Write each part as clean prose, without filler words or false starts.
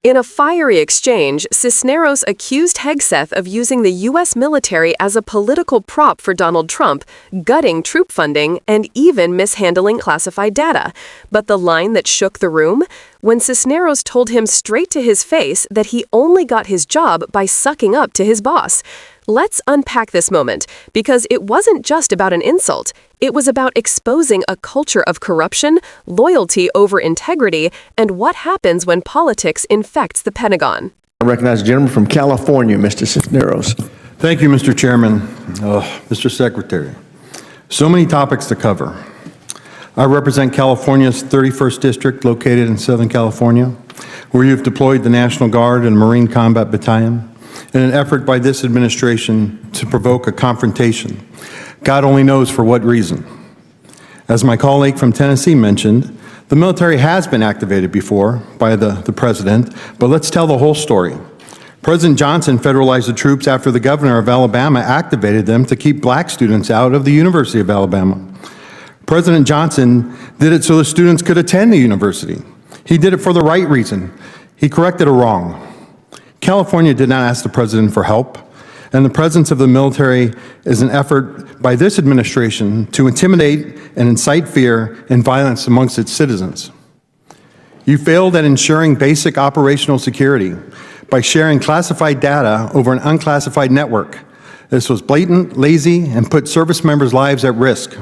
In a fiery exchange, Cisneros accused Hegseth of using the U.S. military as a political prop for Donald Trump, gutting troop funding, and even mishandling classified data. But the line that shook the room? When Cisneros told him straight to his face that he only got his job by sucking up to his boss. Let's unpack this moment, because it wasn't just about an insult. It was about exposing a culture of corruption, loyalty over integrity, and what happens when politics infects the Pentagon. I recognize the gentleman from California, Mr. Cisneros. Thank you, Mr. Chairman. Mr. Secretary, so many topics to cover. I represent California's 31st District, located in Southern California, where you've deployed the National Guard and Marine Combat Battalion in an effort by this administration to provoke a confrontation. God only knows for what reason. As my colleague from Tennessee mentioned, the military has been activated before by the president, but let's tell the whole story. President Johnson federalized the troops after the governor of Alabama activated them to keep black students out of the University of Alabama. President Johnson did it so the students could attend the university. He did it for the right reason. He corrected a wrong. California did not ask the president for help, and the presence of the military is an effort by this administration to intimidate and incite fear and violence amongst its citizens. You failed at ensuring basic operational security by sharing classified data over an unclassified network. This was blatant, lazy, and put service members' lives at risk.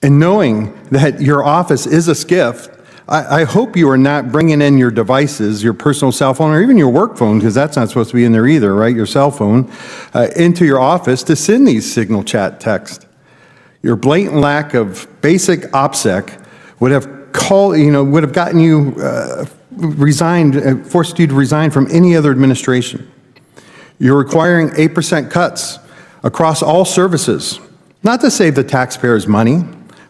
And knowing that your office is a SCIF, I hope you are not bringing in your devices, your personal cell phone, or even your work phone, because that's not supposed to be in there either, right? Your cell phone, into your office to send these signal chat texts. Your blatant lack of basic OPSEC would have gotten you forced you to resign from any other administration. You're requiring 8% cuts across all services, not to save the taxpayers money,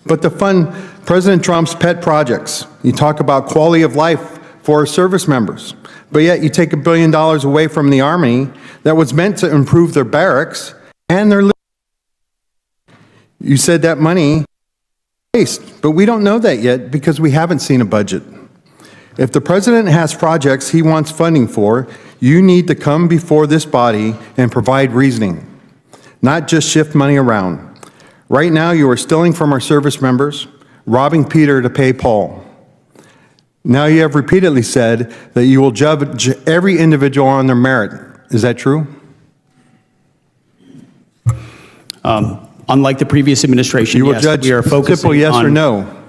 but to fund President Trump's pet projects. You talk about quality of life for our service members, but yet you take $1 billion away from the Army that was meant to improve their barracks and their living. You said that money waste, but we don't know that yet because we haven't seen a budget. If the president has projects he wants funding for, you need to come before this body and provide reasoning, not just shift money around. Right now, you are stealing from our service members, robbing Peter to pay Paul. Now you have repeatedly said that you will judge every individual on their merit. Is that true? Unlike the previous administration, you will yes, judge we are focusing simple yes on, or no.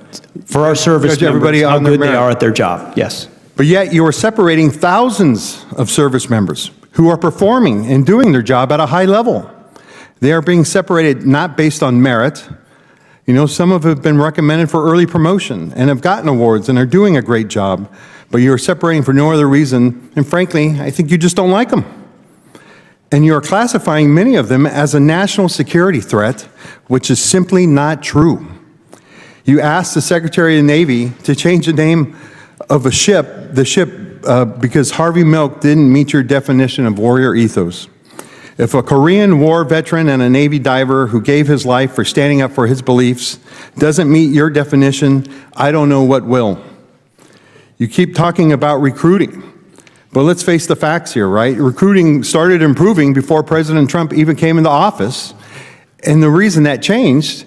For our service Judge members, everybody how on their good they merit. are at their job, yes. But yet you are separating thousands of service members who are performing and doing their job at a high level. They are being separated not based on merit. You know, some of them have been recommended for early promotion and have gotten awards and are doing a great job, but you are separating for no other reason, and frankly, I think you just don't like them. And you are classifying many of them as a national security threat, which is simply not true. You asked the Secretary of the Navy to change the name of the ship, because Harvey Milk didn't meet your definition of warrior ethos. If a Korean War veteran and a Navy diver who gave his life for standing up for his beliefs doesn't meet your definition, I don't know what will. You keep talking about recruiting, but let's face the facts here, right? Recruiting started improving before President Trump even came into office, and the reason that changed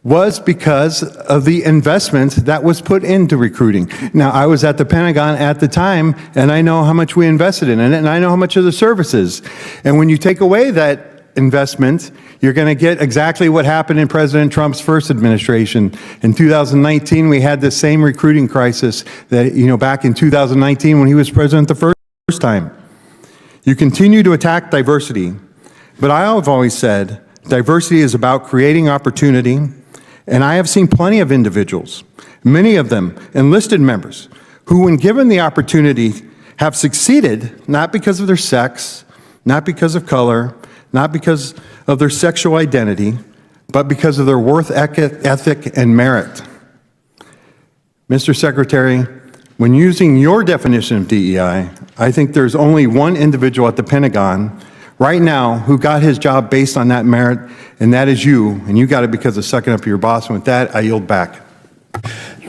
was because of the investment that was put into recruiting. Now, I was at the Pentagon at the time, and I know how much we invested in it, and I know how much of the services. And when you take away that investment, you're going to get exactly what happened in President Trump's first administration. In 2019, we had the same recruiting crisis that, back in 2019 when he was president the first time. You continue to attack diversity, but I have always said diversity is about creating opportunity. And I have seen plenty of individuals, many of them enlisted members, who when given the opportunity have succeeded, not because of their sex, not because of color, not because of their sexual identity, but because of their worth ethic and merit. Mr. Secretary, when using your definition of DEI, I think there's only one individual at the Pentagon right now who got his job based on that merit, and that is you, and you got it because of sucking up to your boss, and with that, I yield back.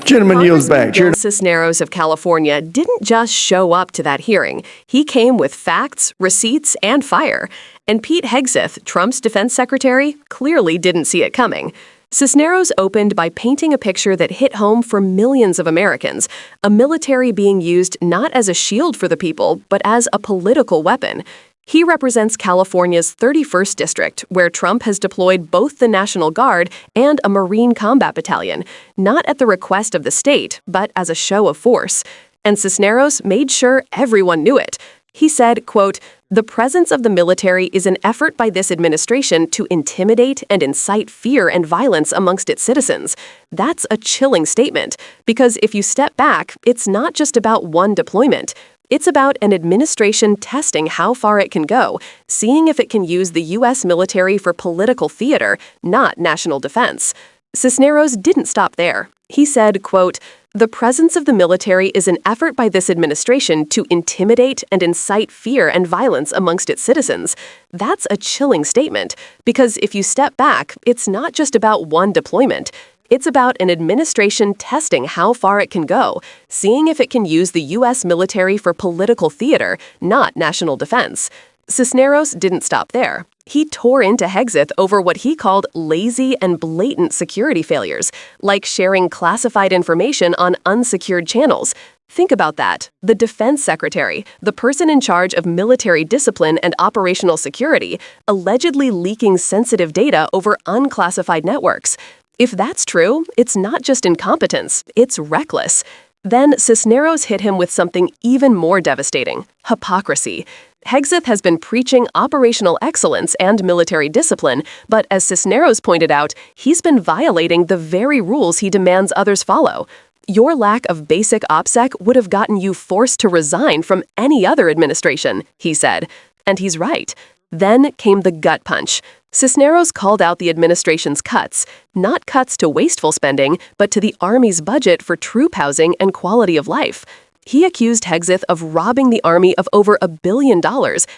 Gentleman yields Congressman back. Gil Cisneros of California didn't just show up to that hearing. He came with facts, receipts, and fire. And Pete Hegseth, Trump's defense secretary, clearly didn't see it coming. Cisneros opened by painting a picture that hit home for millions of Americans, a military being used not as a shield for the people, but as a political weapon. He represents California's 31st District, where Trump has deployed both the National Guard and a Marine Combat Battalion, not at the request of the state, but as a show of force. And Cisneros made sure everyone knew it. He said, quote, "The presence of the military is an effort by this administration to intimidate and incite fear and violence amongst its citizens." That's a chilling statement, because if you step back, it's not just about one deployment. It's about an administration testing how far it can go, seeing if it can use the U.S. military for political theater, not national defense. Cisneros didn't stop there. He said, quote, "The presence of the military is an effort by this administration to intimidate and incite fear and violence amongst its citizens." That's a chilling statement, because if you step back, it's not just about one deployment. It's about an administration testing how far it can go, seeing if it can use the U.S. military for political theater, not national defense. Cisneros didn't stop there. He tore into Hegseth over what he called lazy and blatant security failures, like sharing classified information on unsecured channels. Think about that. The defense secretary, the person in charge of military discipline and operational security, allegedly leaking sensitive data over unclassified networks. If that's true, it's not just incompetence, it's reckless. Then Cisneros hit him with something even more devastating: hypocrisy. Hegseth has been preaching operational excellence and military discipline, but as Cisneros pointed out, he's been violating the very rules he demands others follow. Your lack of basic OPSEC would have gotten you forced to resign from any other administration, he said. And he's right. Then came the gut punch. Cisneros called out the administration's cuts, not cuts to wasteful spending, but to the Army's budget for troop housing and quality of life. He accused Hegseth of robbing the Army of over $1 billion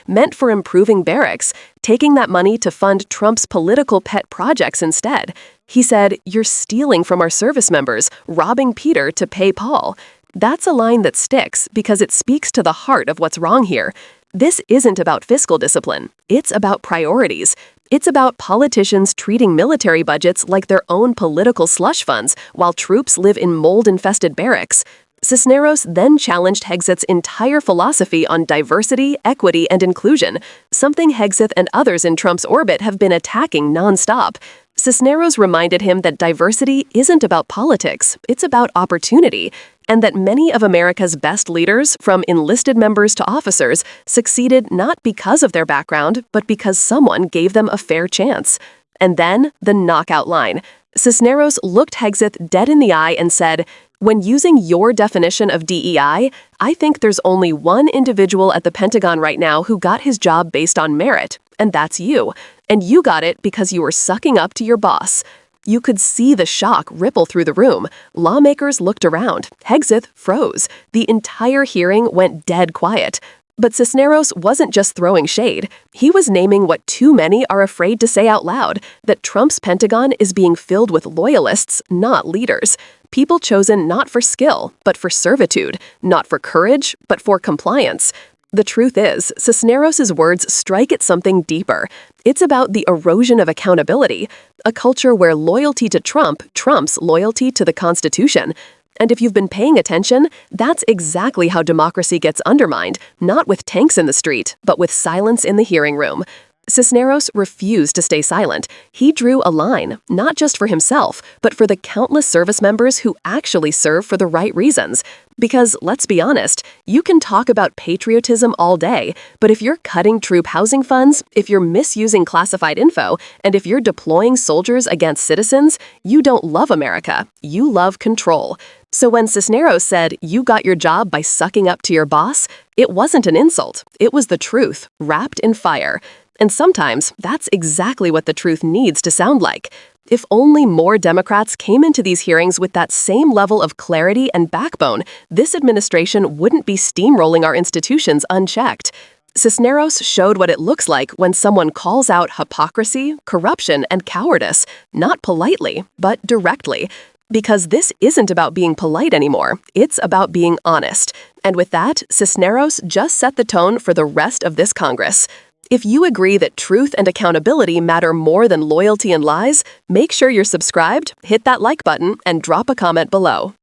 meant for improving barracks, taking that money to fund Trump's political pet projects instead. He said, "You're stealing from our service members, robbing Peter to pay Paul." That's a line that sticks because it speaks to the heart of what's wrong here. This isn't about fiscal discipline. It's about priorities. It's about politicians treating military budgets like their own political slush funds while troops live in mold-infested barracks. Cisneros then challenged Hegseth's entire philosophy on diversity, equity, and inclusion, something Hegseth and others in Trump's orbit have been attacking nonstop. Cisneros reminded him that diversity isn't about politics, it's about opportunity, and that many of America's best leaders, from enlisted members to officers, succeeded not because of their background, but because someone gave them a fair chance. And then, the knockout line. Cisneros looked Hegseth dead in the eye and said, "When using your definition of DEI, I think there's only one individual at the Pentagon right now who got his job based on merit, and that's you. And you got it because you were sucking up to your boss." You could see the shock ripple through the room. Lawmakers looked around. Hegseth froze. The entire hearing went dead quiet. But Cisneros wasn't just throwing shade. He was naming what too many are afraid to say out loud, that Trump's Pentagon is being filled with loyalists, not leaders. People chosen not for skill, but for servitude, not for courage, but for compliance. The truth is, Cisneros' words strike at something deeper. It's about the erosion of accountability, a culture where loyalty to Trump trumps loyalty to the Constitution. And if you've been paying attention, that's exactly how democracy gets undermined, not with tanks in the street, but with silence in the hearing room. Cisneros refused to stay silent. He drew a line, not just for himself, but for the countless service members who actually serve for the right reasons. Because, let's be honest, you can talk about patriotism all day, but if you're cutting troop housing funds, if you're misusing classified info, and if you're deploying soldiers against citizens, you don't love America. You love control. So when Cisneros said, "You got your job by sucking up to your boss," it wasn't an insult. It was the truth, wrapped in fire. And sometimes, that's exactly what the truth needs to sound like. If only more Democrats came into these hearings with that same level of clarity and backbone, this administration wouldn't be steamrolling our institutions unchecked. Cisneros showed what it looks like when someone calls out hypocrisy, corruption, and cowardice, not politely, but directly. Because this isn't about being polite anymore, it's about being honest. And with that, Cisneros just set the tone for the rest of this Congress. If you agree that truth and accountability matter more than loyalty and lies, make sure you're subscribed, hit that like button, and drop a comment below.